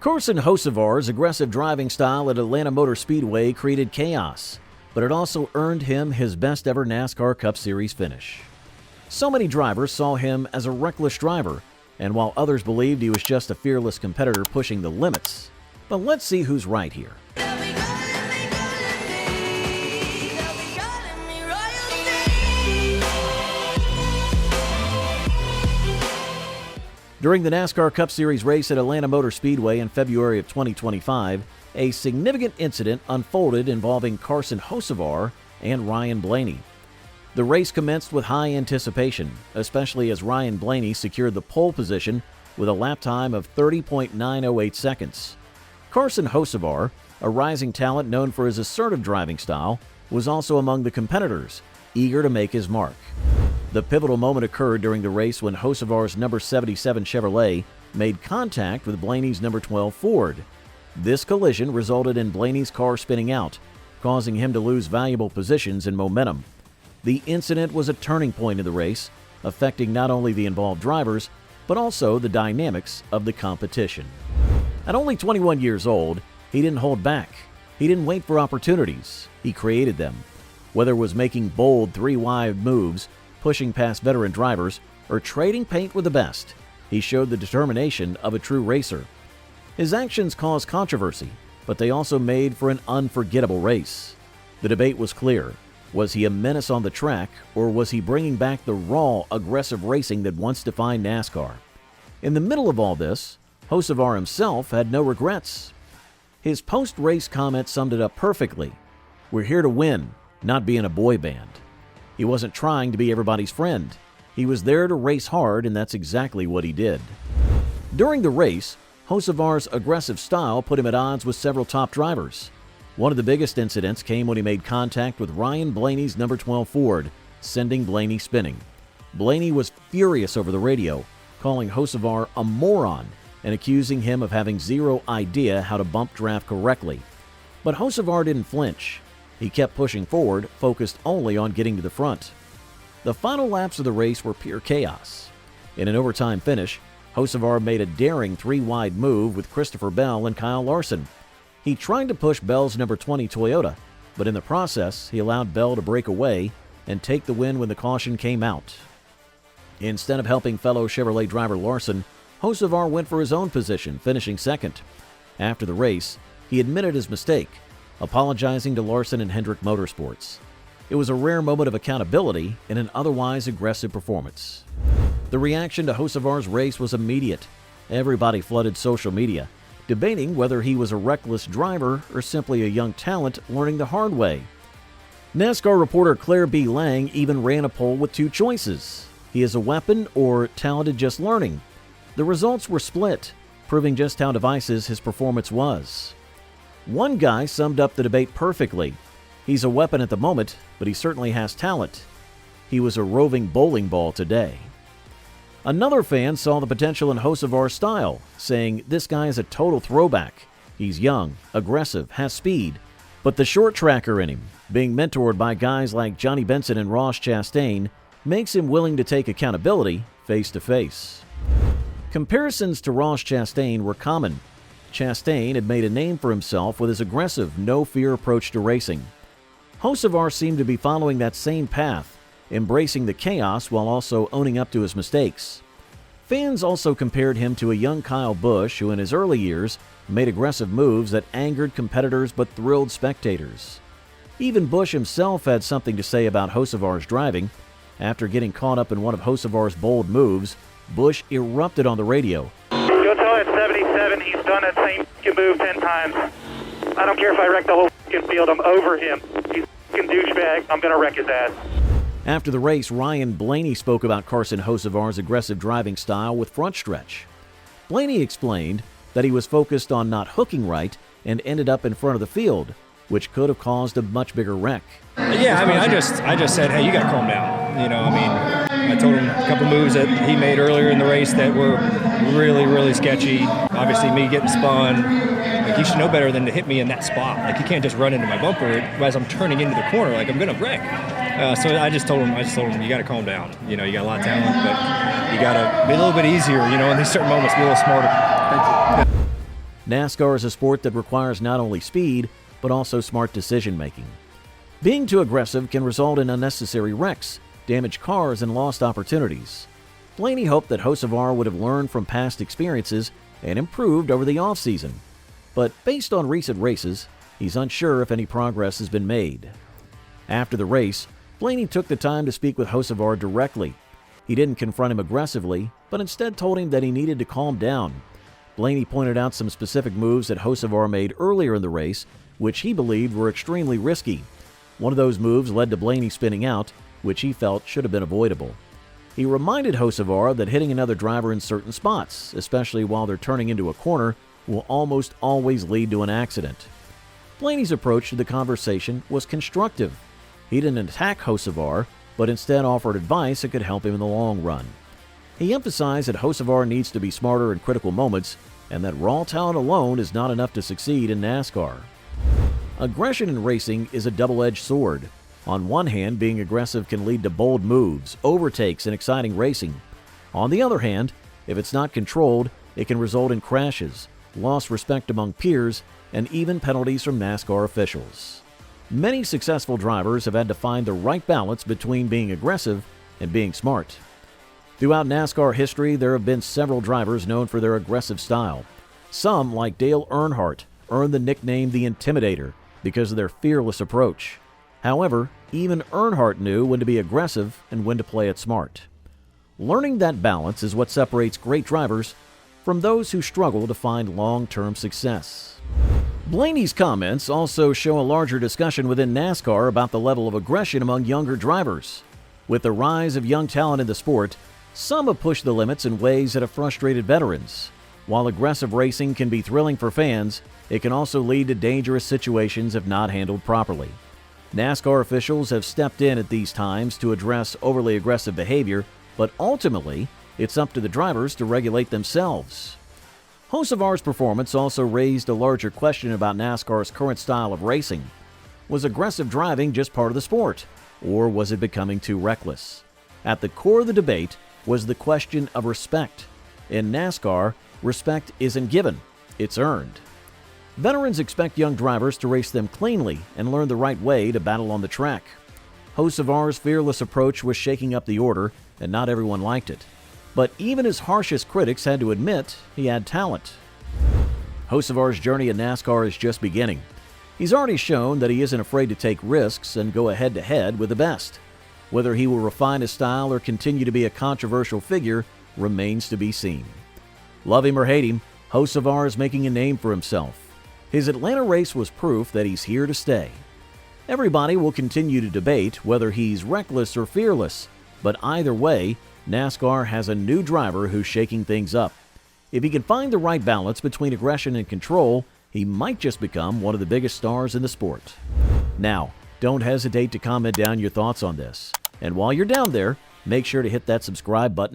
Carson Hocevar's aggressive driving style at Atlanta Motor Speedway created chaos, but it also earned him his best ever NASCAR Cup Series finish. So many drivers saw him as a reckless driver, and while others believed he was just a fearless competitor pushing the limits. But let's see who's right here. During the NASCAR Cup Series race at Atlanta Motor Speedway in February of 2025, a significant incident unfolded involving Carson Hocevar and Ryan Blaney. The race commenced with high anticipation, especially as Ryan Blaney secured the pole position with a lap time of 30.908 seconds. Carson Hocevar, a rising talent known for his assertive driving style, was also among the competitors, eager to make his mark. The pivotal moment occurred during the race when Hocevar's number 77 Chevrolet made contact with Blaney's number 12 Ford. This collision resulted in Blaney's car spinning out, causing him to lose valuable positions and momentum. The incident was a turning point in the race, affecting not only the involved drivers, but also the dynamics of the competition. At only 21 years old, he didn't hold back. He didn't wait for opportunities. He created them. Whether it was making bold three-wide moves, pushing past veteran drivers, or trading paint with the best, he showed the determination of a true racer. His actions caused controversy, but they also made for an unforgettable race. The debate was clear. Was he a menace on the track, or was he bringing back the raw, aggressive racing that once defined NASCAR? In the middle of all this, Hocevar himself had no regrets. His post-race comment summed it up perfectly. "We're here to win, not be in a boy band." He wasn't trying to be everybody's friend. He was there to race hard, and that's exactly what he did. During the race, Hocevar's aggressive style put him at odds with several top drivers. One of the biggest incidents came when he made contact with Ryan Blaney's number 12 Ford, sending Blaney spinning. Blaney was furious over the radio, calling Hocevar a moron and accusing him of having zero idea how to bump draft correctly. But Hocevar didn't flinch. He kept pushing forward, focused only on getting to the front. The final laps of the race were pure chaos. In an overtime finish, Hocevar made a daring three-wide move with Christopher Bell and Kyle Larson. He tried to push Bell's number 20 Toyota, but in the process, he allowed Bell to break away and take the win when the caution came out. Instead of helping fellow Chevrolet driver Larson, Hocevar went for his own position, finishing second. After the race, he admitted his mistake, apologizing to Larson and Hendrick Motorsports. It was a rare moment of accountability in an otherwise aggressive performance. The reaction to Hocevar's race was immediate. Everybody flooded social media, debating whether he was a reckless driver or simply a young talent learning the hard way. NASCAR reporter Claire B. Lang even ran a poll with two choices: he is a weapon or talented just learning. The results were split, proving just how divisive his performance was. One guy summed up the debate perfectly. He's a weapon at the moment, but he certainly has talent. He was a roving bowling ball today. Another fan saw the potential in Hocevar's style, saying this guy is a total throwback. He's young, aggressive, has speed, but the short tracker in him, being mentored by guys like Johnny Benson and Ross Chastain, makes him willing to take accountability face to face. Comparisons to Ross Chastain were common. Chastain had made a name for himself with his aggressive, no-fear approach to racing. Hocevar seemed to be following that same path, embracing the chaos while also owning up to his mistakes. Fans also compared him to a young Kyle Busch who in his early years made aggressive moves that angered competitors but thrilled spectators. Even Busch himself had something to say about Hocevar's driving. After getting caught up in one of Hocevar's bold moves, Busch erupted on the radio. Go tell that 77 he's done that same move 10 times. I don't care if I wreck the whole field, I'm over him. He's a douchebag, I'm going to wreck his ass. After the race, Ryan Blaney spoke about Carson Hocevar's aggressive driving style with front stretch. Blaney explained that he was focused on not hooking right and ended up in front of the field, which could have caused a much bigger wreck. Yeah, I mean, I just said, hey, you got to calm down. You know, I mean, I told him a couple moves that he made earlier in the race that were really, really sketchy. Obviously, me getting spun. Like, he should know better than to hit me in that spot. Like, he can't just run into my bumper as I'm turning into the corner. Like, I'm going to wreck. So I just told him, you got to calm down. You know, you got a lot of talent, but you got to be a little bit easier, you know, in these certain moments, be a little smarter. NASCAR is a sport that requires not only speed, but also smart decision-making. Being too aggressive can result in unnecessary wrecks, damaged cars, and lost opportunities. Blaney hoped that Hocevar would have learned from past experiences and improved over the offseason. But based on recent races, he's unsure if any progress has been made. After the race, Blaney took the time to speak with Hocevar directly. He didn't confront him aggressively, but instead told him that he needed to calm down. Blaney pointed out some specific moves that Hocevar made earlier in the race, which he believed were extremely risky. One of those moves led to Blaney spinning out, which he felt should have been avoidable. He reminded Hocevar that hitting another driver in certain spots, especially while they're turning into a corner, will almost always lead to an accident. Blaney's approach to the conversation was constructive. He didn't attack Hocevar, but instead offered advice that could help him in the long run. He emphasized that Hocevar needs to be smarter in critical moments and that raw talent alone is not enough to succeed in NASCAR. Aggression in racing is a double-edged sword. On one hand, being aggressive can lead to bold moves, overtakes, and exciting racing. On the other hand, if it's not controlled, it can result in crashes, lost respect among peers, and even penalties from NASCAR officials. Many successful drivers have had to find the right balance between being aggressive and being smart. Throughout NASCAR history, there have been several drivers known for their aggressive style. Some, like Dale Earnhardt, earned the nickname the Intimidator because of their fearless approach. However, even Earnhardt knew when to be aggressive and when to play it smart. Learning that balance is what separates great drivers from those who struggle to find long-term success. Blaney's comments also show a larger discussion within NASCAR about the level of aggression among younger drivers. With the rise of young talent in the sport, some have pushed the limits in ways that have frustrated veterans. While aggressive racing can be thrilling for fans, it can also lead to dangerous situations if not handled properly. NASCAR officials have stepped in at these times to address overly aggressive behavior, but ultimately, it's up to the drivers to regulate themselves. Hocevar's performance also raised a larger question about NASCAR's current style of racing. Was aggressive driving just part of the sport, or was it becoming too reckless? At the core of the debate was the question of respect. In NASCAR, respect isn't given, it's earned. Veterans expect young drivers to race them cleanly and learn the right way to battle on the track. Hocevar's fearless approach was shaking up the order, and not everyone liked it. But even his harshest critics had to admit he had talent. Hocevar's journey in NASCAR is just beginning. He's already shown that he isn't afraid to take risks and go head-to-head with the best. Whether he will refine his style or continue to be a controversial figure remains to be seen. Love him or hate him, Hocevar is making a name for himself. His Atlanta race was proof that he's here to stay. Everybody will continue to debate whether he's reckless or fearless, but either way, NASCAR has a new driver who's shaking things up. If he can find the right balance between aggression and control, he might just become one of the biggest stars in the sport. Now, don't hesitate to comment down your thoughts on this. And while you're down there, make sure to hit that subscribe button